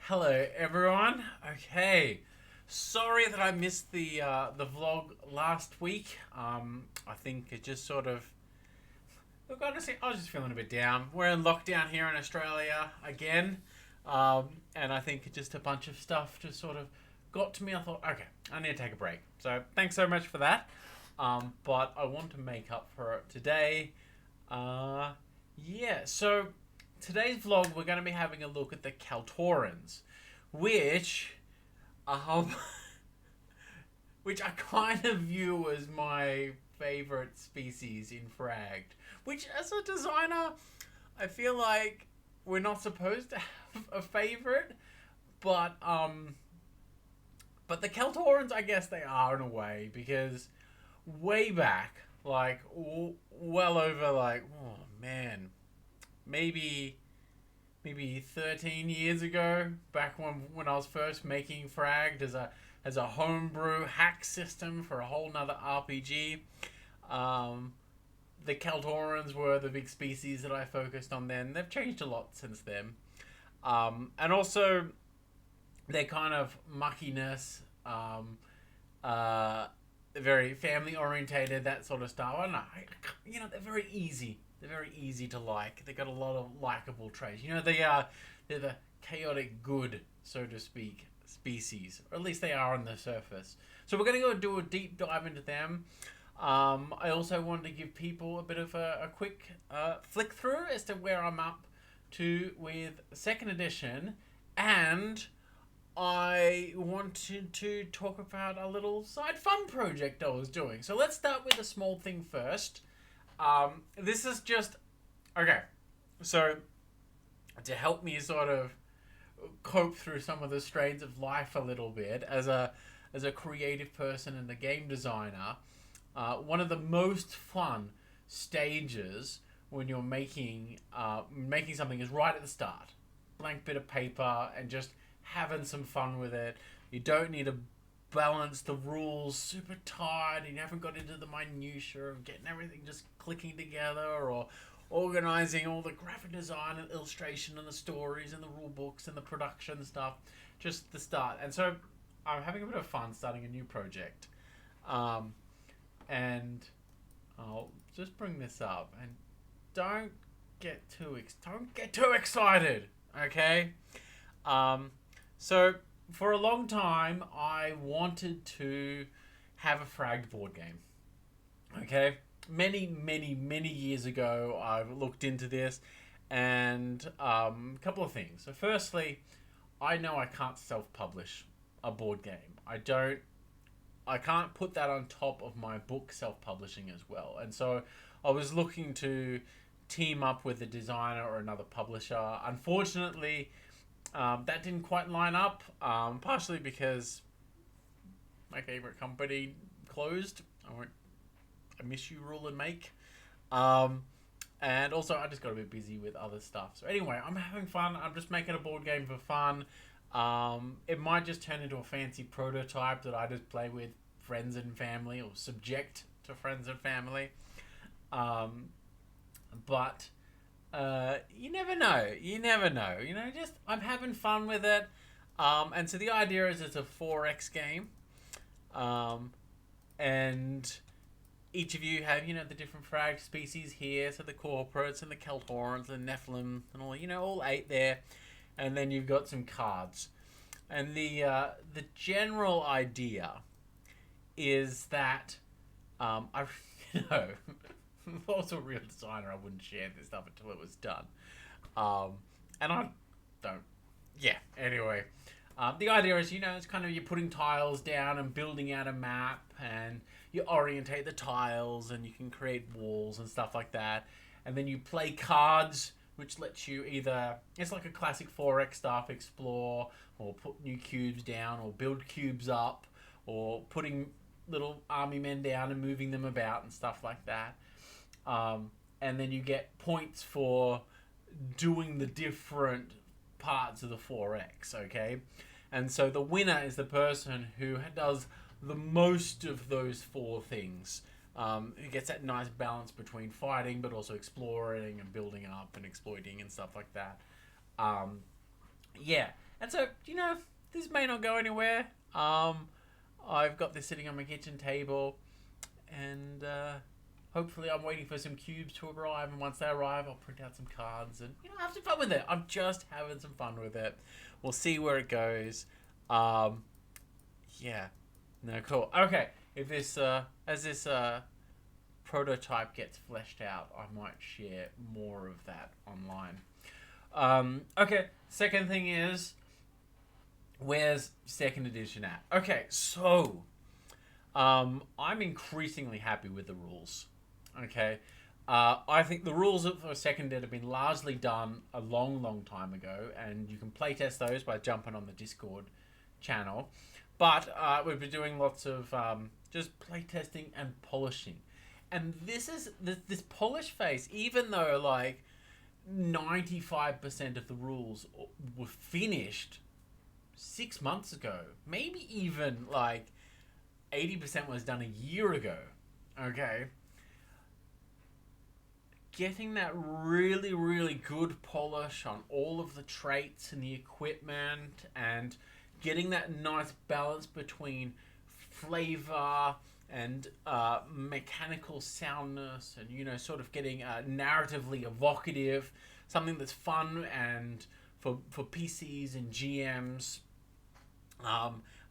Hello, everyone. Okay, sorry that I missed the vlog last week. I think it just sort of look. Honestly, I was just feeling a bit down. We're in lockdown here in Australia again, and I think just a bunch of stuff just sort of got to me. I thought, okay, I need to take a break. So thanks so much for that. But I want to make up for it today. Uh, yeah. So today's vlog, we're going to be having a look at the Kaltorans, which, um, which I kind of view as my favorite species in Fragged. Which, as a designer, I feel like we're not supposed to have a favorite, but but the Kaltorans, I guess they are in a way because way back, like well over like oh man, maybe 13 years ago, back when I was first making Fragged as a homebrew hack system for a whole nother RPG. Um, the Kaltorans were the big species that I focused on then. They've changed a lot since then. And also their kind of muckiness, uh, very family orientated, that sort of style. I don't know. They're very easy. They're very easy to like. They got a lot of likable traits. They're the chaotic good, so to speak, species, or at least they are on the surface. So we're gonna go do a deep dive into them. I also wanted to give people a bit of a quick flick through as to where I'm up to with second edition, and I wanted to talk about a little side fun project I was doing. So let's start with a small thing first. This is just okay. So to help me sort of cope through some of the strains of life a little bit as a creative person and a game designer, one of the most fun stages when you're making something is right at the start. Blank bit of paper and just having some fun with it. You don't need to balance the rules super tight and you haven't got into the minutiae of getting everything just clicking together or organizing all the graphic design and illustration and the stories and the rule books and the production stuff. Just the start. And so I'm having a bit of fun starting a new project. Um, and I'll just bring this up and don't don't get too excited, okay? Um, so for a long time, I wanted to have a fragged board game. Okay, many years ago, I looked into this, and a couple of things. So, firstly, I know I can't self-publish a board game. I can't put that on top of my book self-publishing as well. And so, I was looking to team up with a designer or another publisher. Unfortunately, that didn't quite line up, partially because my favorite company closed. I miss you, Rule and Make. Um, and also, I just got a bit busy with other stuff. So anyway, I'm having fun. I'm just making a board game for fun. It might just turn into a fancy prototype that I just play with friends and family or subject to friends and family. Um, but you never know. You never know. Just I'm having fun with it. And so the idea is it's a 4X game. Um, and each of you have, the different frag species here. So the corporates and the Kaltorans and Nephilim and all 8 there. And then you've got some cards. And the general idea is that I, if I was a real designer, I wouldn't share this stuff until it was done. And I don't. Yeah. Anyway, the idea is, it's kind of you're putting tiles down and building out a map, and you orientate the tiles, and you can create walls and stuff like that. And then you play cards, which lets you either it's like a classic 4X stuff, explore or put new cubes down or build cubes up or putting little army men down and moving them about and stuff like that. And then you get points for doing the different parts of the 4X, okay? And so the winner is the person who does the most of those 4 things. Who gets that nice balance between fighting but also exploring and building up and exploiting and stuff like that. Yeah. And so, this may not go anywhere. I've got this sitting on my kitchen table, and hopefully I'm waiting for some cubes to arrive, and once they arrive, I'll print out some cards and, have some fun with it. I'm just having some fun with it. We'll see where it goes. Yeah. No, cool. Okay, if this, as this prototype gets fleshed out, I might share more of that online. Okay, second thing is, where's second edition at? Okay, so I'm increasingly happy with the rules. Okay, I think the rules for second ed have been largely done a long time ago, and you can playtest those by jumping on the Discord channel. But we've been doing lots of just playtesting and polishing, and this polish phase, even though like 95% of the rules were finished 6 months ago, maybe even like 80% was done a year ago. Okay, getting that really good polish on all of the traits and the equipment, and getting that nice balance between flavor and mechanical soundness, and sort of getting narratively evocative, something that's fun and for PCs and GMs,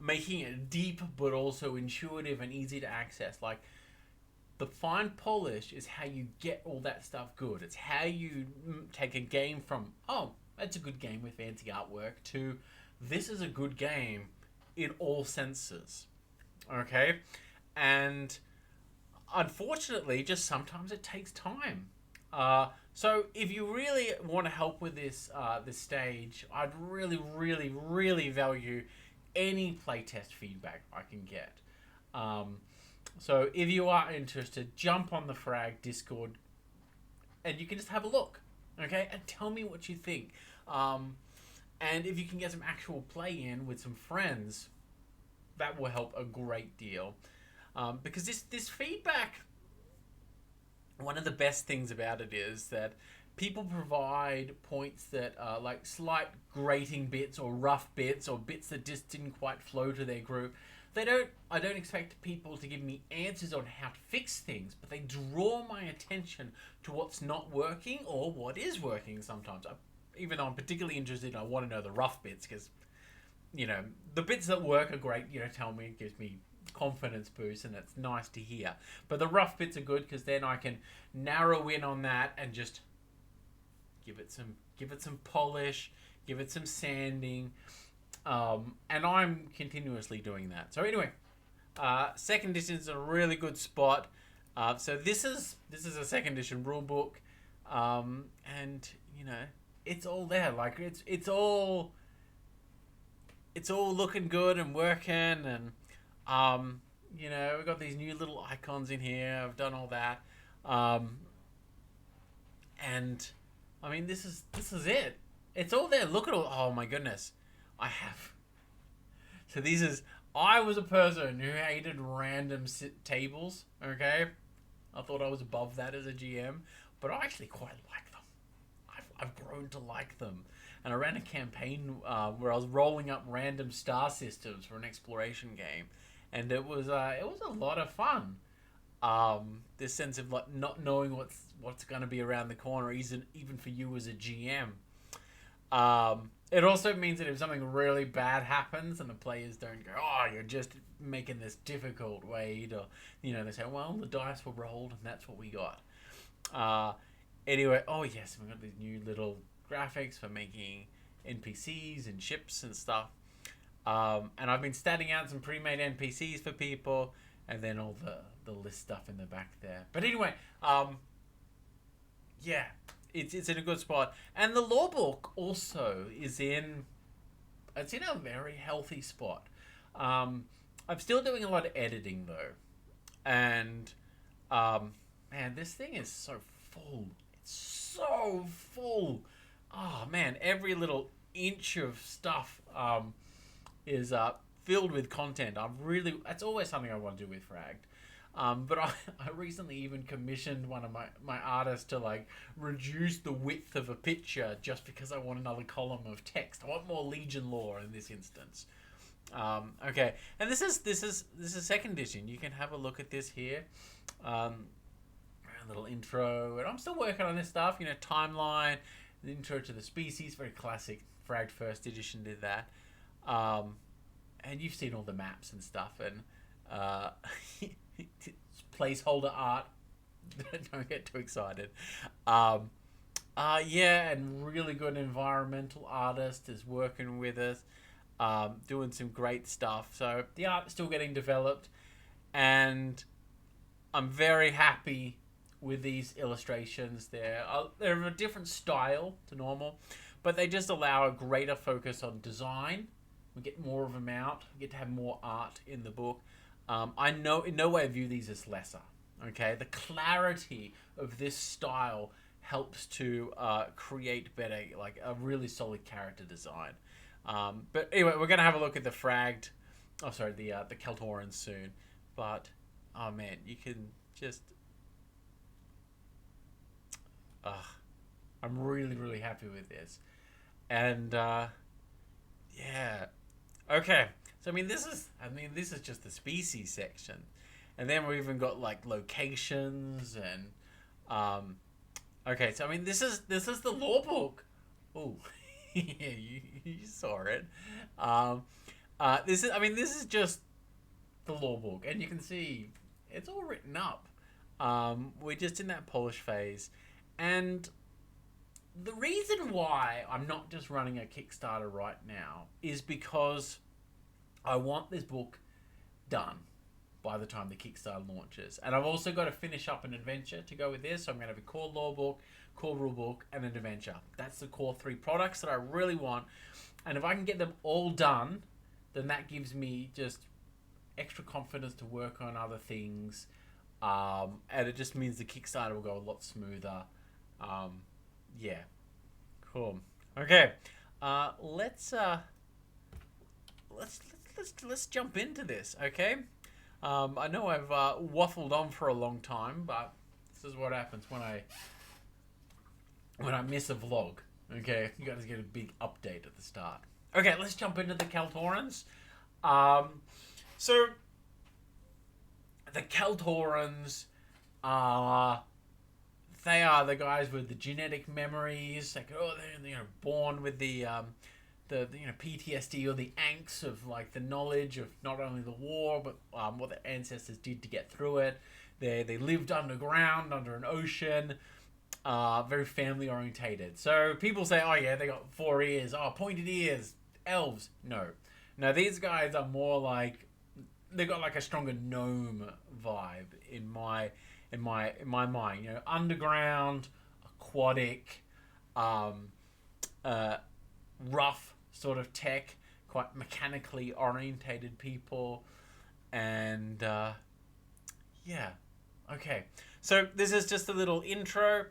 making it deep but also intuitive and easy to access. Like, the fine polish is how you get all that stuff good. It's how you take a game from, oh, that's a good game with fancy artwork, to this is a good game in all senses. Okay? And unfortunately, just sometimes it takes time. So if you really want to help with this stage, I'd really value any playtest feedback I can get. So if you are interested, jump on the Fragged Discord, and you can just have a look, okay? And tell me what you think. And if you can get some actual play in with some friends, that will help a great deal. Because this feedback, one of the best things about it is that people provide points that are like slight grating bits or rough bits or bits that just didn't quite flow to their group. I don't expect people to give me answers on how to fix things, but they draw my attention to what's not working or what is working sometimes. Even though I'm particularly interested, I want to know the rough bits, because, the bits that work are great, tell me, it gives me confidence boost, and it's nice to hear. But the rough bits are good, because then I can narrow in on that and just give it some polish, give it some sanding, and I'm continuously doing that. So anyway, second edition is a really good spot. So this is a second edition rule book, and it's all there. Like it's all looking good and working, and we've got these new little icons in here. I've done all that, and I mean this is it. It's all there. Look at all. Oh my goodness, So I was a person who hated random tables. Okay, I thought I was above that as a GM, but I actually quite like them. I've grown to like them, and I ran a campaign where I was rolling up random star systems for an exploration game, and it was a lot of fun. This sense of like not knowing what's going to be around the corner, even for you as a GM. It also means that if something really bad happens and the players don't go, oh, you're just making this difficult, Wade, or they say, well, the dice were rolled and that's what we got. Anyway, oh yes, we've got these new little graphics for making NPCs and ships and stuff. And I've been statting out some pre-made NPCs for people, and then all the list stuff in the back there. But anyway, yeah, it's in a good spot. And the lore book also is in a very healthy spot. I'm still doing a lot of editing though. And man, this thing is so full. It's so full. Oh man, every little inch of stuff is filled with content. That's always something I want to do with Fragged. But I recently even commissioned one of my artists to like reduce the width of a picture just because I want another column of text. I want more Legion lore in this instance. Okay, and this is second edition. You can have a look at this here. A little intro, and I'm still working on this stuff. You know, timeline, the intro to the species, very classic. Fragged first edition did that. And you've seen all the maps and stuff, and placeholder art. Don't get too excited. Yeah, and really good environmental artist is working with us, doing some great stuff. So the art's still getting developed, and I'm very happy with these illustrations. They're of a different style to normal, but they just allow a greater focus on design. We get more of them out. We get to have more art in the book. I know in no way view these as lesser. Okay, the clarity of this style helps to create better, like a really solid character design. But anyway, we're gonna have a look at the Fragged. Oh, sorry, the Kaltorans soon. But oh man, you can just. I'm really happy with this, and yeah. Okay, so this is just the species section, and then we even got like locations and okay, so this is the lore book. Oh, yeah, you saw it. This is just the lore book, and you can see it's all written up. We're just in that polish phase, and the reason why I'm not just running a Kickstarter right now is because I want this book done by the time the Kickstarter launches. And I've also got to finish up an adventure to go with this. So I'm going to have a core lore book, core rule book, and an adventure. That's the core 3 products that I really want. And if I can get them all done, then that gives me just extra confidence to work on other things. And it just means the Kickstarter will go a lot smoother. Yeah, cool. Okay, let's jump into this. Okay, I know I've waffled on for a long time, but this is what happens when I miss a vlog. Okay, you guys get a big update at the start. Okay, let's jump into the Kaltorans. So the Kaltorans are. They are the guys with the genetic memories. Like, they're born with the PTSD or the angst of like the knowledge of not only the war but what their ancestors did to get through it. They lived underground under an ocean. Very family orientated. So people say, oh yeah, they got 4 ears. Oh, pointed ears. Elves. No, these guys are more like they got like a stronger gnome vibe in my mind. Underground, aquatic, rough sort of tech, quite mechanically orientated people, and yeah. Okay, so this is just a little intro,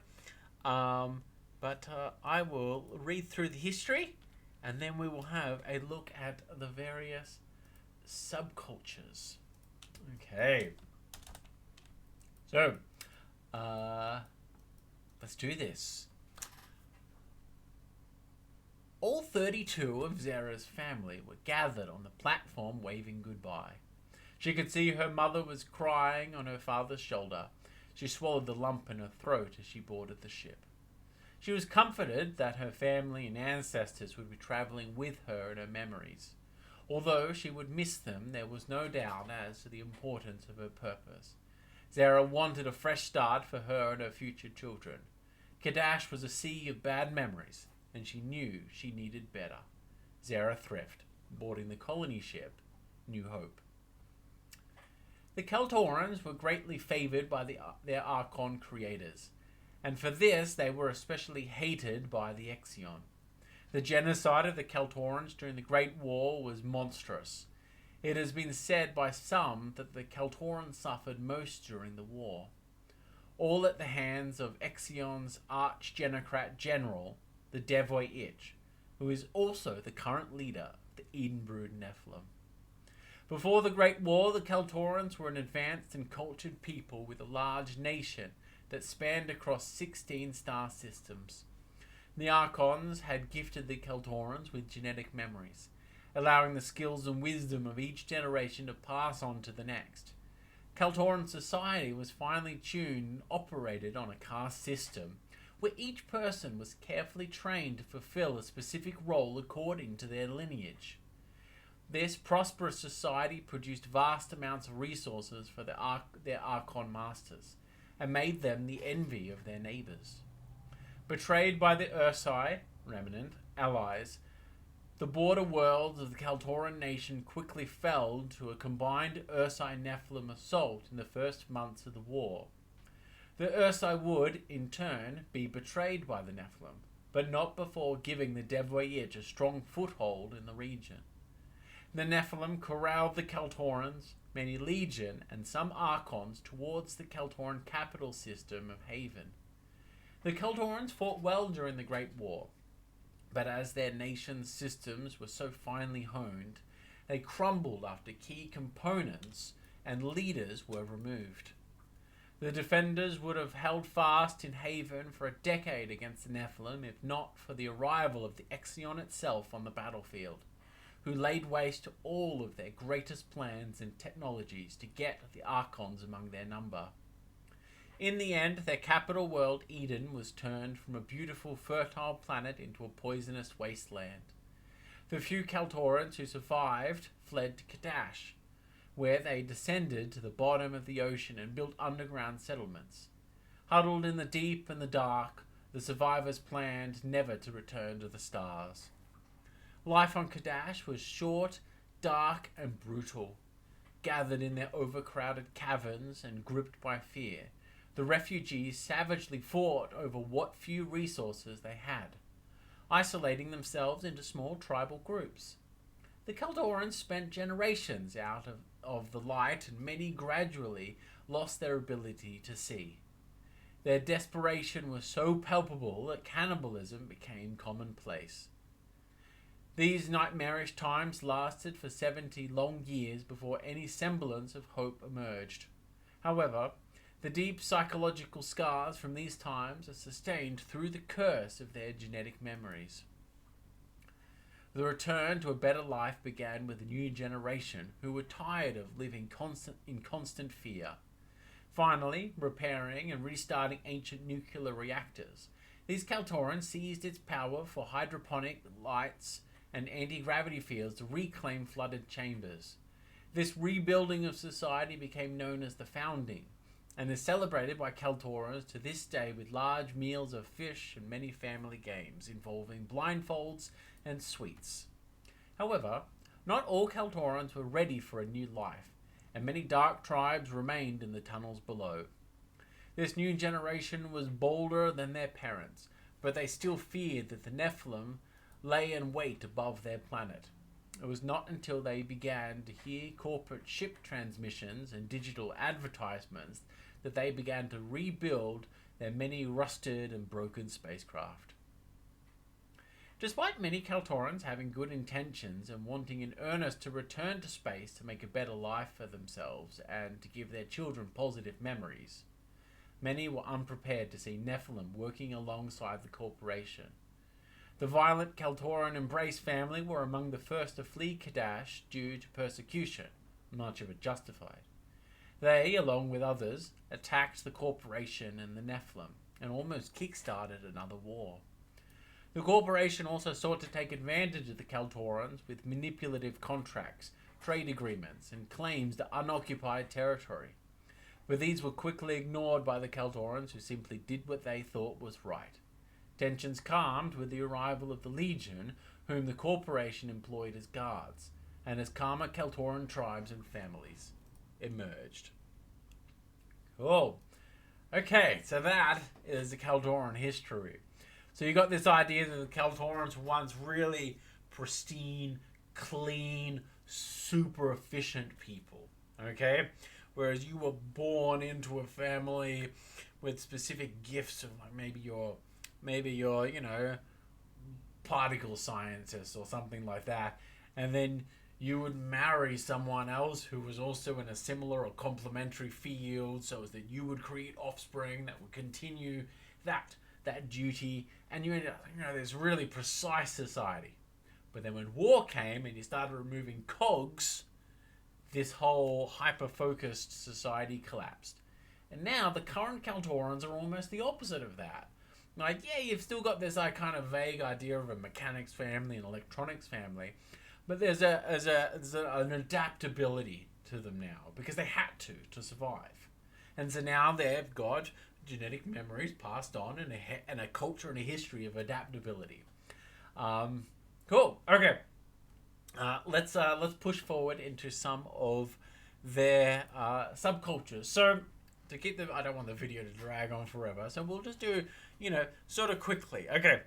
but I will read through the history, and then we will have a look at the various subcultures. Okay. So, let's do this. All 32 of Zera's family were gathered on the platform waving goodbye. She could see her mother was crying on her father's shoulder. She swallowed the lump in her throat as she boarded the ship. She was comforted that her family and ancestors would be travelling with her in her memories. Although she would miss them, there was no doubt as to the importance of her purpose. Zera wanted a fresh start for her and her future children. Kadash was a sea of bad memories, and she knew she needed better. Zera thrift, boarding the colony ship, New Hope. The Kaltorans were greatly favoured by their Archon creators, and for this they were especially hated by the Exion. The genocide of the Kaltorans during the Great War was monstrous. It has been said by some that the Kalturins suffered most during the war. All at the hands of Exion's arch-genocrat general, the Devoy Ich, who is also the current leader of the Edenbrood Nephilim. Before the Great War, the Kaltorans were an advanced and cultured people with a large nation that spanned across 16 star systems. The Archons had gifted the Kaltorans with genetic memories, allowing the skills and wisdom of each generation to pass on to the next. Kaltoran society was finely tuned and operated on a caste system, where each person was carefully trained to fulfill a specific role according to their lineage. This prosperous society produced vast amounts of resources for their Archon masters, and made them the envy of their neighbours. Betrayed by the Ursai, remnant, allies, the border worlds of the Kaltoran nation quickly fell to a combined Ursai-Nephilim assault in the first months of the war. The Ursai would, in turn, be betrayed by the Nephilim, but not before giving the Devoyage a strong foothold in the region. The Nephilim corralled the Kaltorans, many legion, and some Archons towards the Kaltoran capital system of Haven. The Kaltorans fought well during the Great War, but as their nation's systems were so finely honed, they crumbled after key components and leaders were removed. The defenders would have held fast in Haven for a decade against the Nephilim if not for the arrival of the Exion itself on the battlefield, who laid waste to all of their greatest plans and technologies to get the Archons among their number. In the end, their capital world, Eden, was turned from a beautiful, fertile planet into a poisonous wasteland. The few Kaltorans who survived fled to Kadash, where they descended to the bottom of the ocean and built underground settlements. Huddled in the deep and the dark, the survivors planned never to return to the stars. Life on Kadash was short, dark, and brutal. Gathered in their overcrowded caverns and gripped by fear, the refugees savagely fought over what few resources they had, isolating themselves into small tribal groups. The Kaltorans spent generations out of the light, and many gradually lost their ability to see. Their desperation was so palpable that cannibalism became commonplace. These nightmarish times lasted for 70 long years before any semblance of hope emerged. However, the deep psychological scars from these times are sustained through the curse of their genetic memories. The return to a better life began with a new generation who were tired of living in constant fear. Finally, repairing and restarting ancient nuclear reactors, these Kaltorans seized its power for hydroponic lights and anti-gravity fields to reclaim flooded chambers. This rebuilding of society became known as the Founding, and is celebrated by Kaltorans to this day with large meals of fish and many family games involving blindfolds and sweets. However, not all Kaltorans were ready for a new life, and many dark tribes remained in the tunnels below. This new generation was bolder than their parents, but they still feared that the Nephilim lay in wait above their planet. It was not until they began to hear corporate ship transmissions and digital advertisements that they began to rebuild their many rusted and broken spacecraft. Despite many Kaltorans having good intentions and wanting in earnest to return to space to make a better life for themselves and to give their children positive memories, many were unprepared to see Nephilim working alongside the corporation. The violent Kaltoran Embrace family were among the first to flee Kadash due to persecution, much of it justified. They, along with others, attacked the corporation and the Nephilim, and almost kick-started another war. The corporation also sought to take advantage of the Kaltorans with manipulative contracts, trade agreements, and claims to unoccupied territory. But these were quickly ignored by the Kaltorans, who simply did what they thought was right. Tensions calmed with the arrival of the Legion, whom the corporation employed as guards, and as calmer Kaltoran tribes and families emerged. Cool. Okay, so that is the Kaltoran history. So you got this idea that the Kaltorans were once really pristine, clean, super efficient people. Okay? Whereas you were born into a family with specific gifts of like maybe you're particle scientist or something like that. And then you would marry someone else who was also in a similar or complementary field, so as that you would create offspring that would continue that duty, and you ended up, this really precise society. But then when war came and you started removing cogs, this whole hyper-focused society collapsed. And now the current Kaltorans are almost the opposite of that. Like, yeah, you've still got this kind of vague idea of a mechanics family and electronics family, but there's an adaptability to them now because they had to survive. And so now they've got genetic memories passed on and a culture and a history of adaptability. Cool. Okay. Let's push forward into some of their subcultures. So to keep them, I don't want the video to drag on forever, so we'll just do sort of quickly. Okay.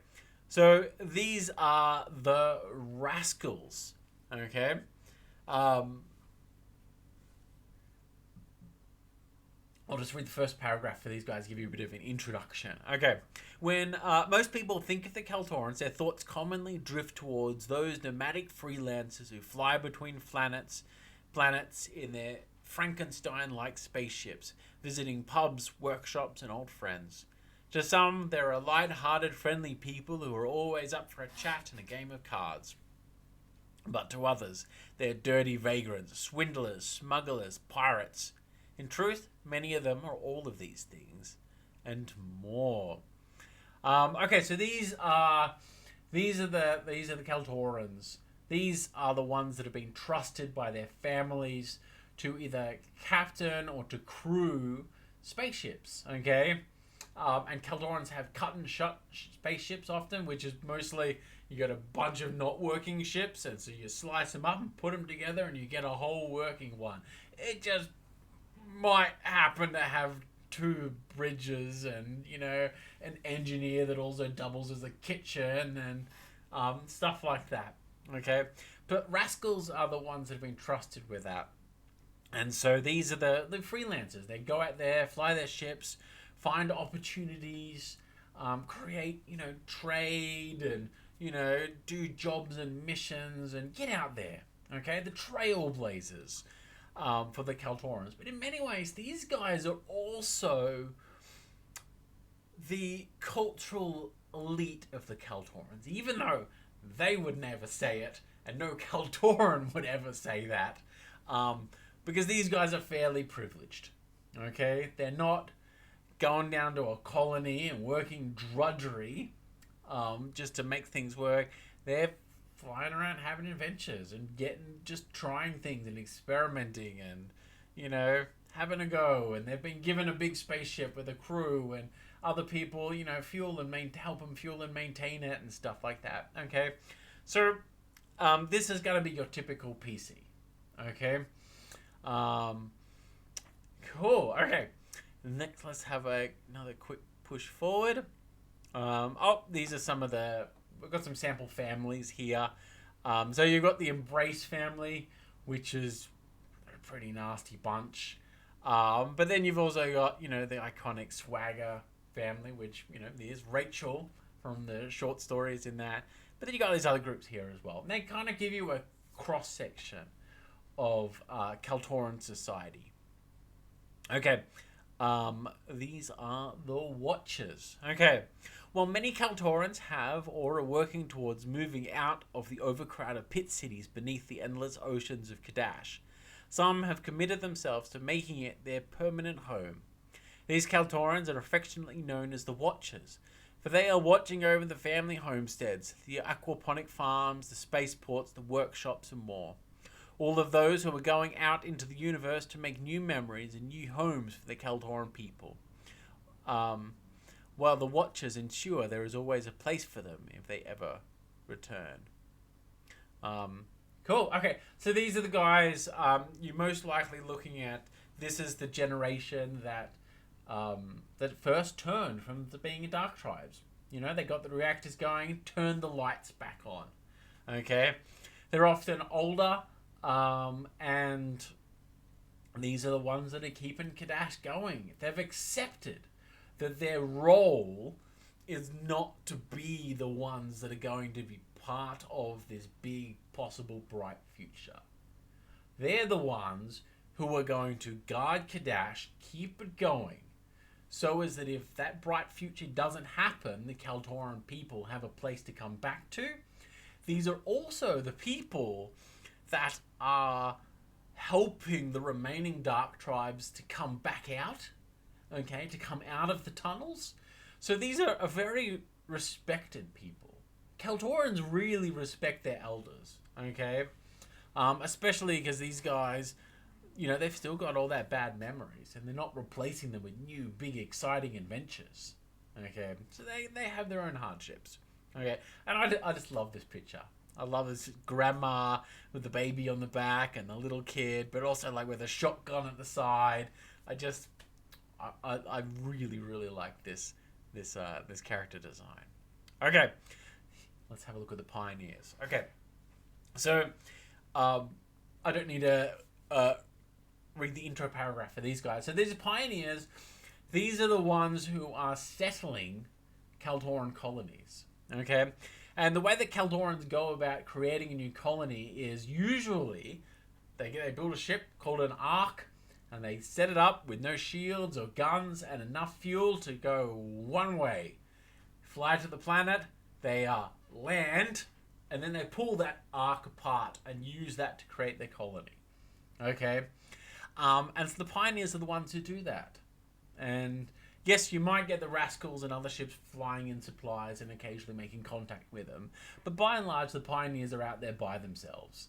So these are the rascals. Okay. I'll just read the first paragraph for these guys, give you a bit of an introduction. Okay. When most people think of the Kaltorans, their thoughts commonly drift towards those nomadic freelancers who fly between planets in their Frankenstein-like spaceships, visiting pubs, workshops, and old friends. To some, there are light-hearted, friendly people who are always up for a chat and a game of cards. But to others, they're dirty vagrants, swindlers, smugglers, pirates. In truth, many of them are all of these things and more. Okay, so these are the Kaltorans. These are the ones that have been trusted by their families to either captain or to crew spaceships. Okay, and Kaltorans have cut and shut spaceships often, which is mostly you got a bunch of not working ships, and so you slice them up and put them together, and you get a whole working one. It just might happen to have two bridges and an engineer that also doubles as a kitchen and stuff like that. Okay, but rascals are the ones that have been trusted with that, and so these are the freelancers. They go out there, fly their ships, find opportunities, create trade, and do jobs and missions and get out there. Okay, the trailblazers. For the Kaltorans. But in many ways, these guys are also the cultural elite of the Kaltorans, even though they would never say it, and no Kaltoran would ever say that, because these guys are fairly privileged. Okay? They're not going down to a colony and working drudgery just to make things work. They're flying around having adventures and just trying things and experimenting and having a go, and they've been given a big spaceship with a crew and other people fuel and help them fuel and maintain it and stuff like that. Okay, so this is going to be your typical PC. Okay, cool. Okay, next let's have another quick push forward. These are some of we've got some sample families here. So you've got the Embrace family, which is a pretty nasty bunch. But then you've also got, the iconic Swagger family, which, there's Rachel from the short stories in that. But then you got these other groups here as well. And they kind of give you a cross-section of Kaltoran society. Okay. These are the Watchers. Okay. While many Kaltorans have or are working towards moving out of the overcrowded pit cities beneath the endless oceans of Kadash, some have committed themselves to making it their permanent home. These Kaltorans are affectionately known as the Watchers, for they are watching over the family homesteads, the aquaponic farms, the spaceports, the workshops, and more. All of those who are going out into the universe to make new memories and new homes for the Kaltoran people. While the Watchers ensure there is always a place for them if they ever return. Cool. Okay, so these are the guys you're most likely looking at. This is the generation that first turned from being Dark Tribes. They got the reactors going, turned the lights back on. Okay, they're often older, and these are the ones that are keeping Kadash going. They've accepted that their role is not to be the ones that are going to be part of this big possible bright future. They're the ones who are going to guard Kadash, keep it going, so as that if that bright future doesn't happen, the Kaltoran people have a place to come back to. These are also the people that are helping the remaining dark tribes to come back out, okay, to come out of the tunnels. So these are a very respected people. Kaltorans really respect their elders, okay? Especially because these guys, you know, they've still got all that bad memories and they're not replacing them with new, big, exciting adventures, okay? So they have their own hardships, okay? And I just love this picture. I love this grandma with the baby on the back and the little kid, but also like with a shotgun at the side. I really, really like this character design. Okay, let's have a look at the pioneers. Okay, so I don't need to read the intro paragraph for these guys. So these are pioneers. These are the ones who are settling Kaltoran colonies. Okay. And the way that Kaltorans go about creating a new colony is usually they build a ship called an ark and they set it up with no shields or guns and enough fuel to go one way. Fly to the planet, they land, and then they pull that ark apart and use that to create their colony. Okay? And so the pioneers are the ones who do that. And yes, you might get the rascals and other ships flying in supplies and occasionally making contact with them. But by and large, the pioneers are out there by themselves,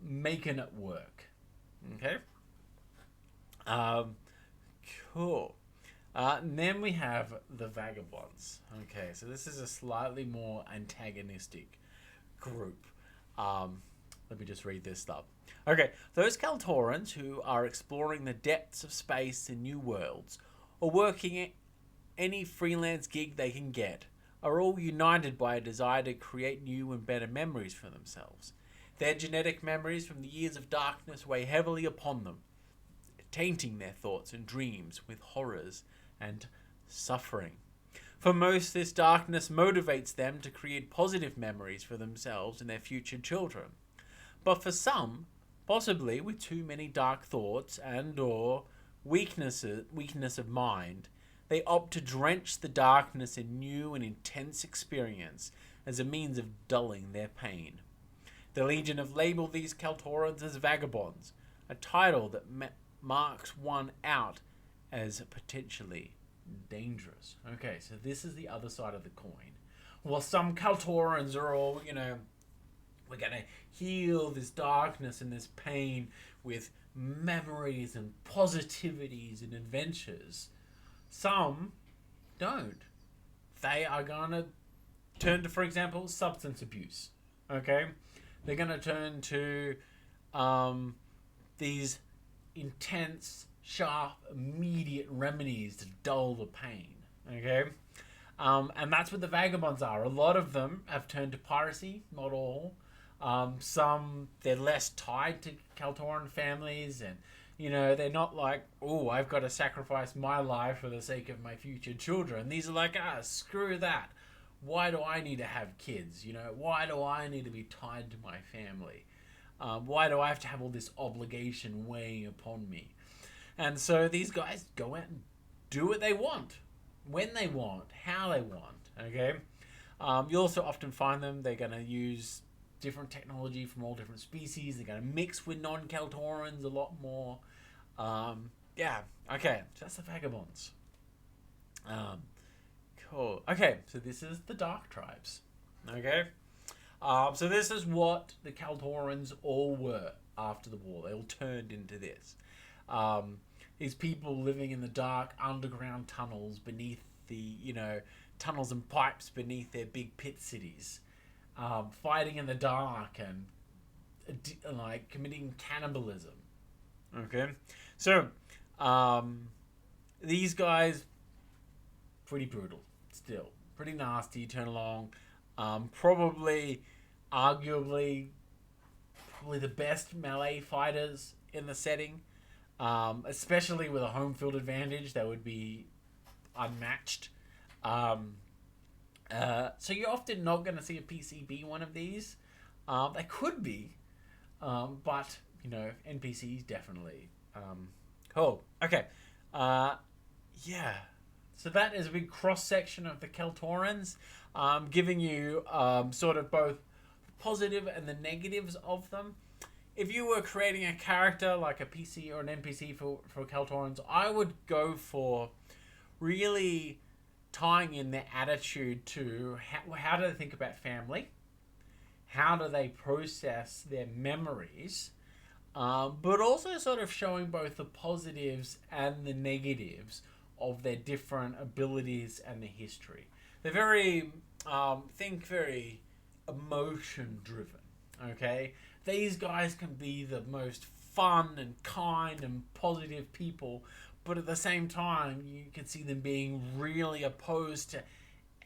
making it work. Okay? Cool. And then we have the vagabonds. Okay, so this is a slightly more antagonistic group. Let me just read this stuff. Okay, those Kaltorans who are exploring the depths of space in new worlds or working any freelance gig they can get are all united by a desire to create new and better memories for themselves. Their genetic memories from the years of darkness weigh heavily upon them, tainting their thoughts and dreams with horrors and suffering. For most, this darkness motivates them to create positive memories for themselves and their future children. But for some, possibly with too many dark thoughts and or weakness of mind, they opt to drench the darkness in new and intense experience as a means of dulling their pain. The Legion have labelled these Kaltorans as vagabonds, a title that marks one out as potentially dangerous. Okay, so this is the other side of the coin. Well, some Kaltorans are all, you know, we're going to heal this darkness and this pain with memories and positivities and adventures. Some don't. They are going to turn to, for example, substance abuse. Okay? They're going to turn to these intense, sharp, immediate remedies to dull the pain. Okay? And that's what the vagabonds are. A lot of them have turned to piracy, not all. Some, they're less tied to Kaltoran families and, you know, they're not like, oh, I've got to sacrifice my life for the sake of my future children. These are like, screw that. Why do I need to have kids? You know, why do I need to be tied to my family? Why do I have to have all this obligation weighing upon me? And so these guys go out and do what they want, when they want, how they want, okay? You also often find them, they're going to use different technology from all different species. They're going to mix with non-Kaltorans a lot more. Yeah, okay, so that's the vagabonds. Cool. Okay, so this is the dark tribes. Okay? So this is what the Kaltorans all were after the war. They all turned into this. These people living in the dark underground tunnels beneath the, you know, tunnels and pipes beneath their big pit cities. Fighting in the dark and like committing cannibalism. Okay, so these guys pretty brutal still, pretty nasty. Turn along, probably, arguably, the best melee fighters in the setting, especially with a home field advantage. That would be unmatched. So you're often not going to see a PCB one of these. They could be, but you know, NPCs definitely. Cool. Okay. Yeah. So that is a big cross section of the Kaltorans, giving you sort of both positive and the negatives of them. If you were creating a character like a PC or an NPC for Kaltorans, I would go for really tying in their attitude to how do they think about family, how do they process their memories, but also sort of showing both the positives and the negatives of their different abilities and the history. They're very, very emotion driven, okay? These guys can be the most fun and kind and positive people, but at the same time, you can see them being really opposed to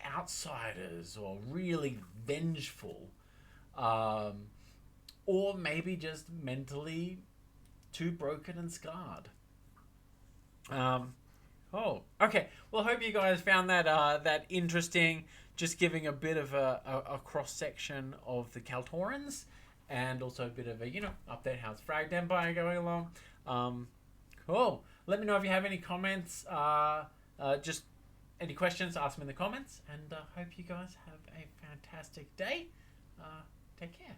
outsiders or really vengeful, or maybe just mentally too broken and scarred. Oh, okay. Well, I hope you guys found that interesting. Just giving a bit of a cross section of the Kaltorans, and also a bit of a update how's Fragged Empire going along. Cool. Let me know if you have any comments. Just any questions, ask them in the comments. And hope you guys have a fantastic day. Take care.